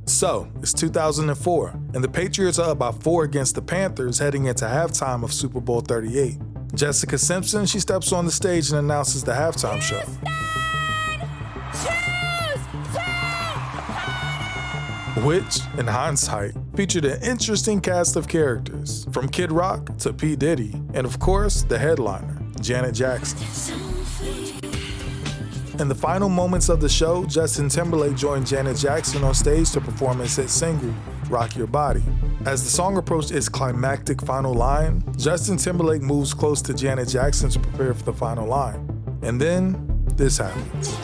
So, it's 2004, and the Patriots are up by 4 against the Panthers heading into halftime of Super Bowl 38. Jessica Simpson, she steps on the stage and announces the halftime show. Which, in hindsight, featured an interesting cast of characters, from Kid Rock to P. Diddy, and of course, the headliner, Janet Jackson. In the final moments of the show, Justin Timberlake joined Janet Jackson on stage to perform his hit single, Rock Your Body. As the song approached its climactic final line, Justin Timberlake moves close to Janet Jackson to prepare for the final line. And then, this happens.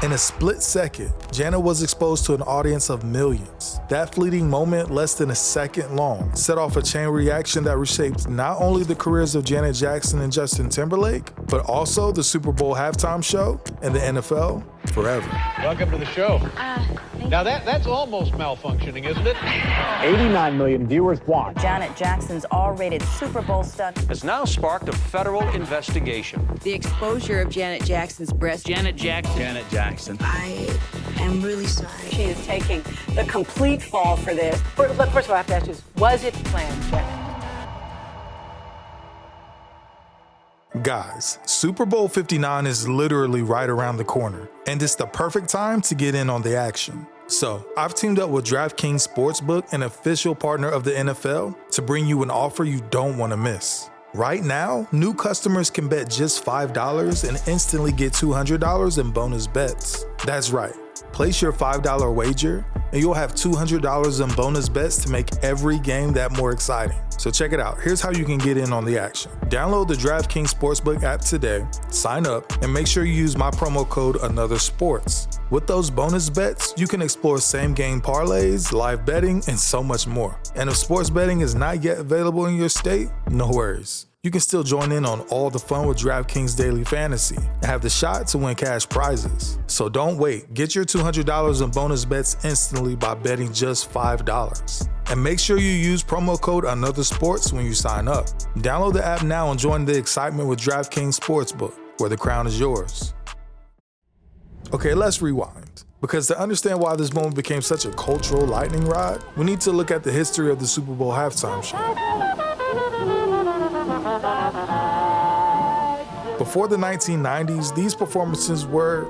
In a split second, Janet was exposed to an audience of millions. That fleeting moment, less than a second long, set off a chain reaction that reshaped not only the careers of Janet Jackson and Justin Timberlake, but also the Super Bowl halftime show and the NFL forever. Welcome to the show. Now that's almost malfunctioning, isn't it? 89 million viewers watch. Janet Jackson's R-rated Super Bowl stunt has now sparked a federal investigation. The exposure of Janet Jackson's breast. Janet Jackson. I am really sorry. She is taking the complete fall for this. First of all, I have to ask you, was it planned, Janet? Guys, Super Bowl 59 is literally right around the corner, and it's the perfect time to get in on the action. So, I've teamed up with DraftKings Sportsbook, an official partner of the NFL, to bring you an offer you don't want to miss. Right now, new customers can bet just $5 and instantly get $200 in bonus bets. That's right. Place your $5 wager, and you'll have $200 in bonus bets to make every game that more exciting. So check it out. Here's how you can get in on the action. Download the DraftKings Sportsbook app today, sign up, and make sure you use my promo code ANOTHERSPORTS. With those bonus bets, you can explore same-game parlays, live betting, and so much more. And if sports betting is not yet available in your state, no worries. You can still join in on all the fun with DraftKings Daily Fantasy and have the shot to win cash prizes. So don't wait. Get your $200 in bonus bets instantly by betting just $5. And make sure you use promo code ANOTHERSPORTS when you sign up. Download the app now and join the excitement with DraftKings Sportsbook, where the crown is yours. Okay, let's rewind. Because to understand why this moment became such a cultural lightning rod, we need to look at the history of the Super Bowl halftime show. Before the 1990s, these performances were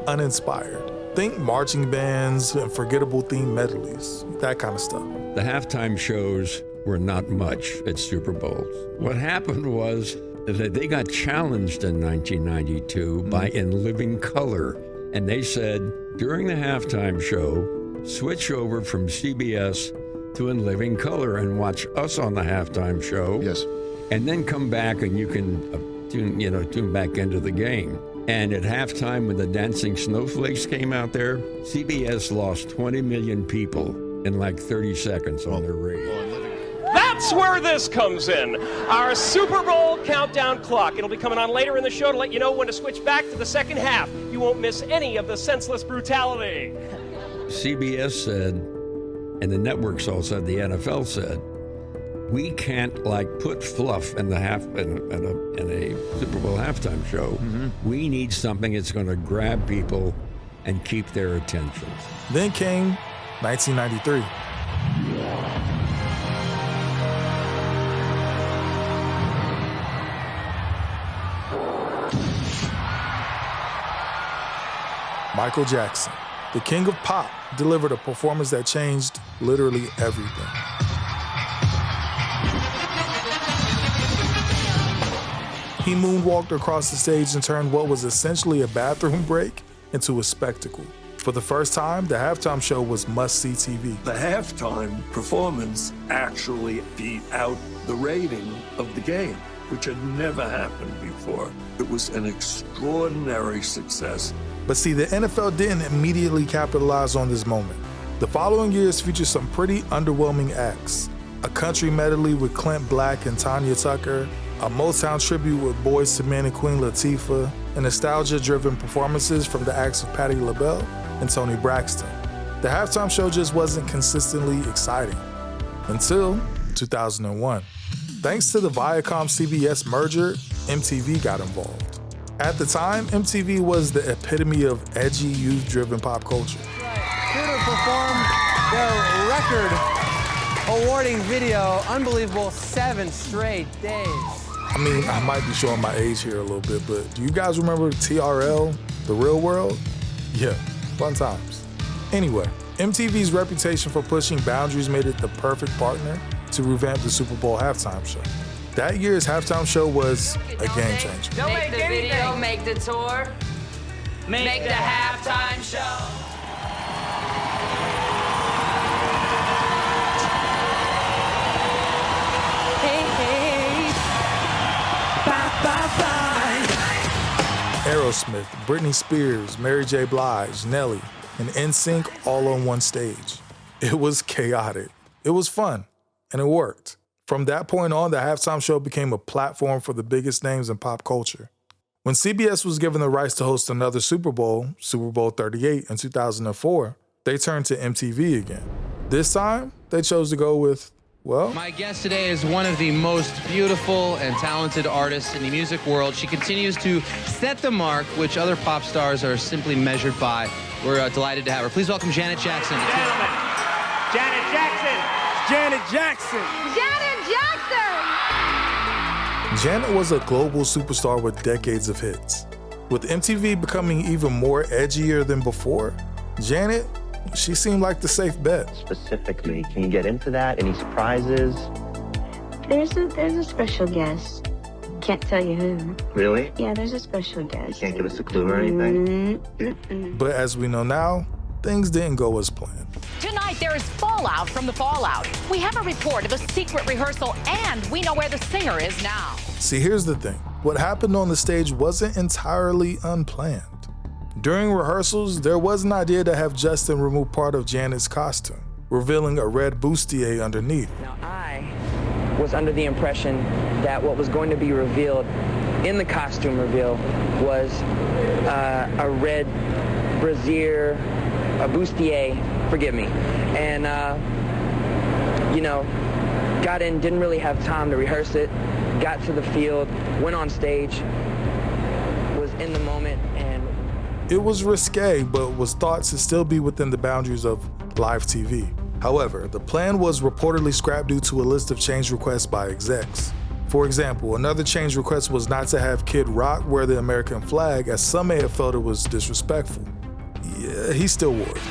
uninspired. Think marching bands and forgettable themed medleys, that kind of stuff. The halftime shows were not much at Super Bowls. What happened was that they got challenged in 1992 by In Living Color, and they said, during the halftime show, switch over from CBS to In Living Color and watch us on the halftime show. Yes. And then come back and you can tune back into the game. And at halftime, when the Dancing Snowflakes came out there, CBS lost 20 million people in like 30 seconds on their radio. That's where this comes in. Our Super Bowl countdown clock. It'll be coming on later in the show to let you know when to switch back to the second half. You won't miss any of the senseless brutality. CBS said, and the networks all said, the NFL said, we can't put fluff in a Super Bowl halftime show. Mm-hmm. We need something that's going to grab people and keep their attention. Then came 1993. Michael Jackson, the king of pop, delivered a performance that changed literally everything. He moonwalked across the stage and turned what was essentially a bathroom break into a spectacle. For the first time, the halftime show was must-see TV. The halftime performance actually beat out the rating of the game, which had never happened before. It was an extraordinary success. But see, the NFL didn't immediately capitalize on this moment. The following years featured some pretty underwhelming acts. A country medley with Clint Black and Tanya Tucker, a Motown tribute with Boyz II Men and Queen Latifah, and nostalgia-driven performances from the acts of Patti LaBelle and Toni Braxton. The halftime show just wasn't consistently exciting until 2001. Thanks to the Viacom-CBS merger, MTV got involved. At the time, MTV was the epitome of edgy, youth-driven pop culture. Here to perform their record-awarding video, unbelievable 7 straight days. I mean, I might be showing my age here a little bit, but do you guys remember TRL, The Real World? Yeah, fun times. Anyway, MTV's reputation for pushing boundaries made it the perfect partner to revamp the Super Bowl halftime show. That year's halftime show was a game changer. Don't make the video, make the tour, make the halftime show. Hey, hey. Bye, bye, bye. Aerosmith, Britney Spears, Mary J. Blige, Nelly, and NSYNC all on one stage. It was chaotic. It was fun, and it worked. From that point on, the halftime show became a platform for the biggest names in pop culture. When CBS was given the rights to host another Super Bowl, Super Bowl 38 in 2004, they turned to MTV again. This time, they chose to go with, well... My guest today is one of the most beautiful and talented artists in the music world. She continues to set the mark, which other pop stars are simply measured by. We're delighted to have her. Please welcome Janet Jackson. Gentlemen, Janet Jackson. Janet Jackson. Janet Jackson. Janet was a global superstar with decades of hits. With MTV becoming even more edgier than before, Janet, she seemed like the safe bet. Specifically, can you get into that? Any surprises? There's a special guest. Can't tell you who. Really? Yeah, there's a special guest. You can't give us a clue or anything? But as we know now, things didn't go as planned. Tonight, there is fallout from the fallout. We have a report of a secret rehearsal, and we know where the singer is now. See, here's the thing. What happened on the stage wasn't entirely unplanned. During rehearsals, there was an idea to have Justin remove part of Janet's costume, revealing a red bustier underneath. Now, I was under the impression that what was going to be revealed in the costume reveal was a red brassiere, a bustier, forgive me. And, got in, didn't really have time to rehearse it, got to the field, went on stage, was in the moment, and... It was risque, but was thought to still be within the boundaries of live TV. However, the plan was reportedly scrapped due to a list of change requests by execs. For example, another change request was not to have Kid Rock wear the American flag, as some may have felt it was disrespectful. Yeah, he still wore it.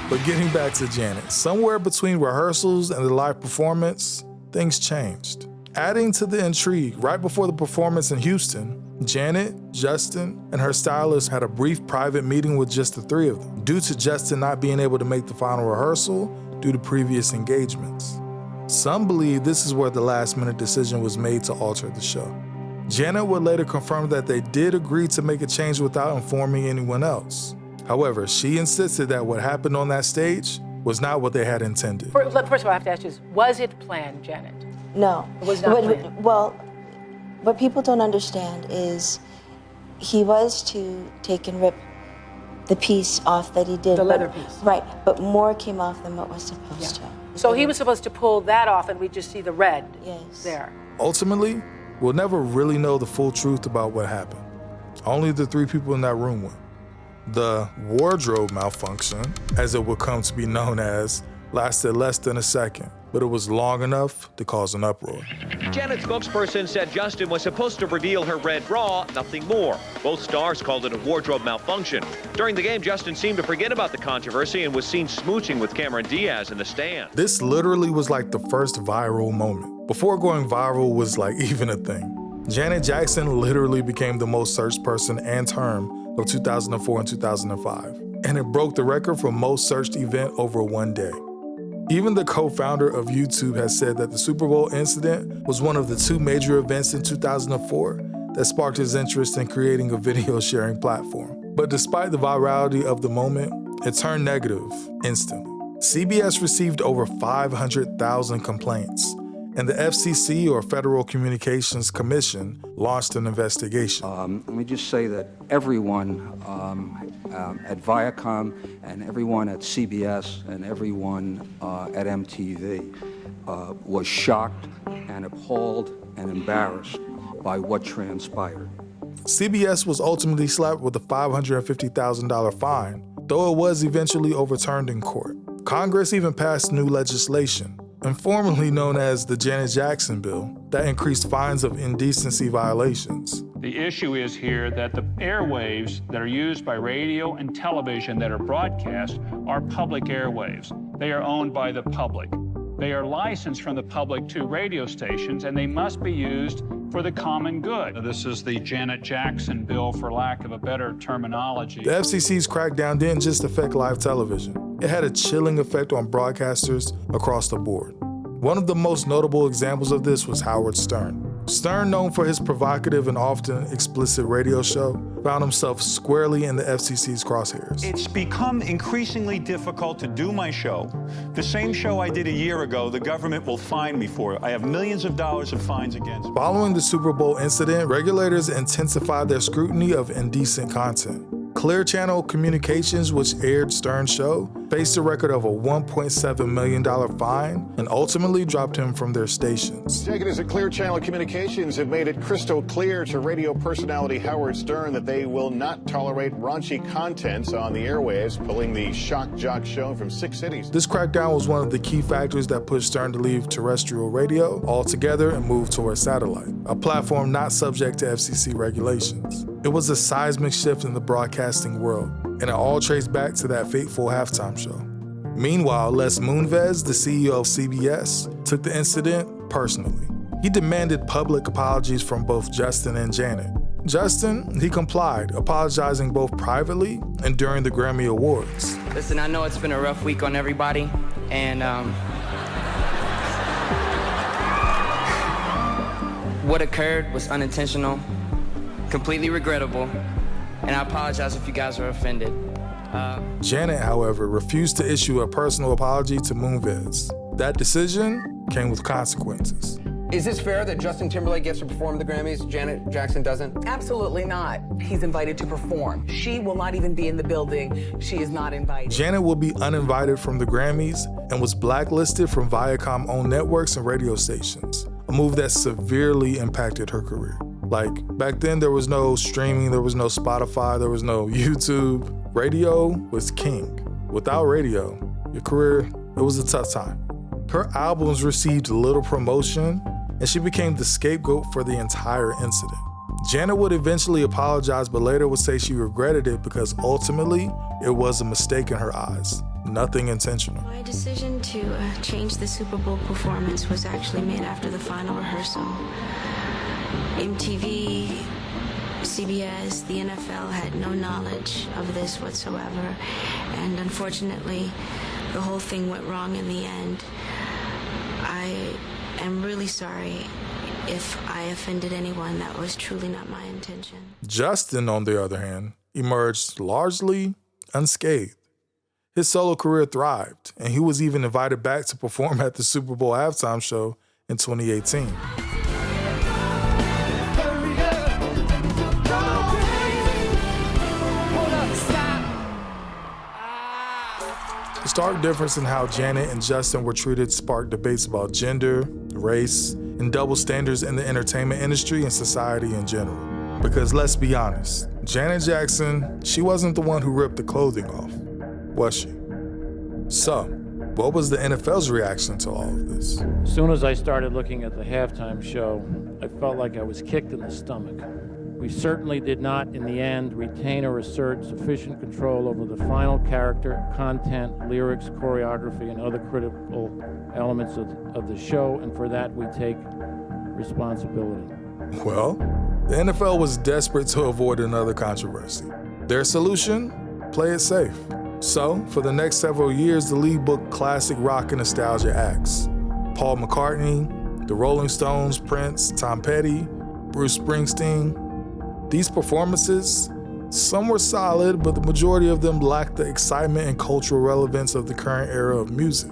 But getting back to Janet, somewhere between rehearsals and the live performance, things changed. Adding to the intrigue, right before the performance in Houston, Janet, Justin, and her stylist had a brief private meeting with just the three of them, due to Justin not being able to make the final rehearsal due to previous engagements. Some believe this is where the last-minute decision was made to alter the show. Janet would later confirm that they did agree to make a change without informing anyone else. However, she insisted that what happened on that stage was not what they had intended. First of all, I have to ask you, was it planned, Janet? No. It was not planned. Well, what people don't understand is he was to take and rip the piece off that he did. The leather piece. Right, but more came off than what was supposed to. So he was supposed to pull that off and we just see the red there. Ultimately, we'll never really know the full truth about what happened. Only the three people in that room will. The wardrobe malfunction, as it would come to be known as, lasted less than a second, but it was long enough to cause an uproar. Janet's spokesperson said Justin was supposed to reveal her red bra, nothing more. Both stars called it a wardrobe malfunction. During the game, Justin seemed to forget about the controversy and was seen smooching with Cameron Diaz in the stand. This literally was like the first viral moment. Before going viral was like even a thing. Janet Jackson literally became the most searched person and term of 2004 and 2005, and it broke the record for most searched event over one day. Even the co-founder of YouTube has said that the Super Bowl incident was one of the two major events in 2004 that sparked his interest in creating a video sharing platform. But despite the virality of the moment, it turned negative instantly. CBS received over 500,000 complaints, and the FCC, or Federal Communications Commission, launched an investigation. Let me just say that everyone at Viacom and everyone at CBS and everyone at MTV was shocked and appalled and embarrassed by what transpired. CBS was ultimately slapped with a $550,000 fine, though it was eventually overturned in court. Congress even passed new legislation, informally known as the Janet Jackson bill, that increased fines of indecency violations. The issue is here that the airwaves that are used by radio and television that are broadcast are public airwaves. They are owned by the public. They are licensed from the public to radio stations, and they must be used for the common good. This is the Janet Jackson bill, for lack of a better terminology. The FCC's crackdown didn't just affect live television. It had a chilling effect on broadcasters across the board. One of the most notable examples of this was Howard Stern. Stern, known for his provocative and often explicit radio show, found himself squarely in the FCC's crosshairs. It's become increasingly difficult to do my show. The same show I did a year ago, the government will fine me for it. I have millions of dollars of fines against me. Following the Super Bowl incident, regulators intensified their scrutiny of indecent content. Clear Channel Communications, which aired Stern's show, faced a record of a $1.7 million fine and ultimately dropped him from their stations. Executives at Clear Channel Communications have made it crystal clear to radio personality Howard Stern that they will not tolerate raunchy content on the airwaves, pulling the Shock Jock show from 6 cities. This crackdown was one of the key factors that pushed Stern to leave terrestrial radio altogether and move towards satellite, a platform not subject to FCC regulations. It was a seismic shift in the broadcasting world, and it all traced back to that fateful halftime show. Meanwhile, Les Moonves, the CEO of CBS, took the incident personally. He demanded public apologies from both Justin and Janet. Justin, he complied, apologizing both privately and during the Grammy Awards. Listen, I know it's been a rough week on everybody, and what occurred was unintentional, completely regrettable, and I apologize if you guys were offended. Janet, however, refused to issue a personal apology to Moonves. That decision came with consequences. Is this fair that Justin Timberlake gets to perform the Grammys, Janet Jackson doesn't? Absolutely not. He's invited to perform. She will not even be in the building. She is not invited. Janet will be uninvited from the Grammys and was blacklisted from Viacom-owned networks and radio stations, a move that severely impacted her career. Like, back then there was no streaming, there was no Spotify, there was no YouTube. Radio was king. Without radio, your career, it was a tough time. Her albums received little promotion, and she became the scapegoat for the entire incident. Janet would eventually apologize, but later would say she regretted it because ultimately, it was a mistake in her eyes. Nothing intentional. My decision to change the Super Bowl performance was actually made after the final rehearsal. MTV, CBS, the NFL had no knowledge of this whatsoever, and unfortunately, the whole thing went wrong in the end. I am really sorry if I offended anyone. That was truly not my intention. Justin, on the other hand, emerged largely unscathed. His solo career thrived, and he was even invited back to perform at the Super Bowl halftime show in 2018. The stark difference in how Janet and Justin were treated sparked debates about gender, race, and double standards in the entertainment industry and society in general. Because let's be honest, Janet Jackson, she wasn't the one who ripped the clothing off, was she? So, what was the NFL's reaction to all of this? As soon as I started looking at the halftime show, I felt like I was kicked in the stomach. We certainly did not, in the end, retain or assert sufficient control over the final character, content, lyrics, choreography, and other critical elements of the show, and for that we take responsibility. Well, the NFL was desperate to avoid another controversy. Their solution? Play it safe. So, for the next several years, the league booked classic rock and nostalgia acts. Paul McCartney, the Rolling Stones, Prince, Tom Petty, Bruce Springsteen. These performances, some were solid, but the majority of them lacked the excitement and cultural relevance of the current era of music.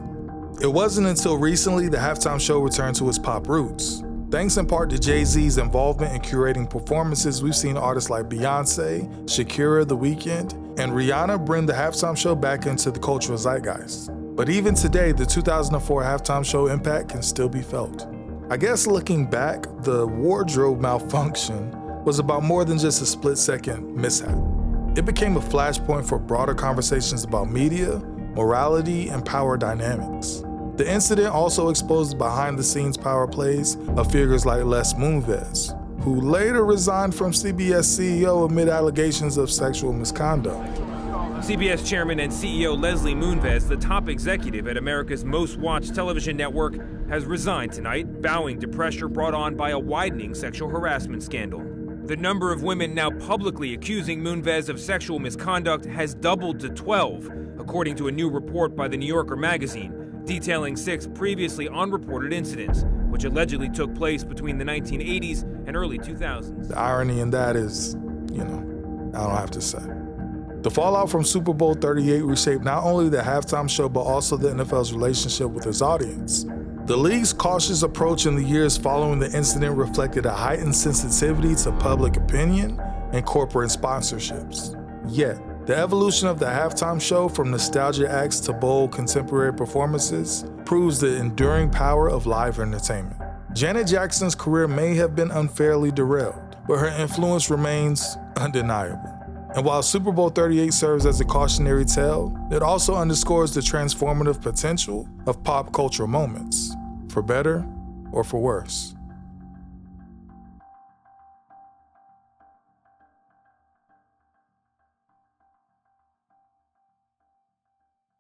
It wasn't until recently the halftime show returned to its pop roots. Thanks in part to Jay-Z's involvement in curating performances, we've seen artists like Beyonce, Shakira, The Weeknd, and Rihanna bring the halftime show back into the cultural zeitgeist. But even today, the 2004 halftime show impact can still be felt. I guess looking back, the wardrobe malfunction was about more than just a split-second mishap. It became a flashpoint for broader conversations about media, morality, and power dynamics. The incident also exposed behind-the-scenes power plays of figures like Les Moonves, who later resigned from CBS CEO amid allegations of sexual misconduct. CBS Chairman and CEO Leslie Moonves, the top executive at America's most-watched television network, has resigned tonight, bowing to pressure brought on by a widening sexual harassment scandal. The number of women now publicly accusing Moonves of sexual misconduct has doubled to 12, according to a new report by the New Yorker magazine, detailing 6 previously unreported incidents, which allegedly took place between the 1980s and early 2000s. The irony in that is, I don't have to say. The fallout from Super Bowl 38 reshaped not only the halftime show, but also the NFL's relationship with its audience. The league's cautious approach in the years following the incident reflected a heightened sensitivity to public opinion and corporate sponsorships. Yet, the evolution of the halftime show from nostalgia acts to bold contemporary performances proves the enduring power of live entertainment. Janet Jackson's career may have been unfairly derailed, but her influence remains undeniable. And while Super Bowl 38 serves as a cautionary tale, it also underscores the transformative potential of pop culture moments, for better or for worse.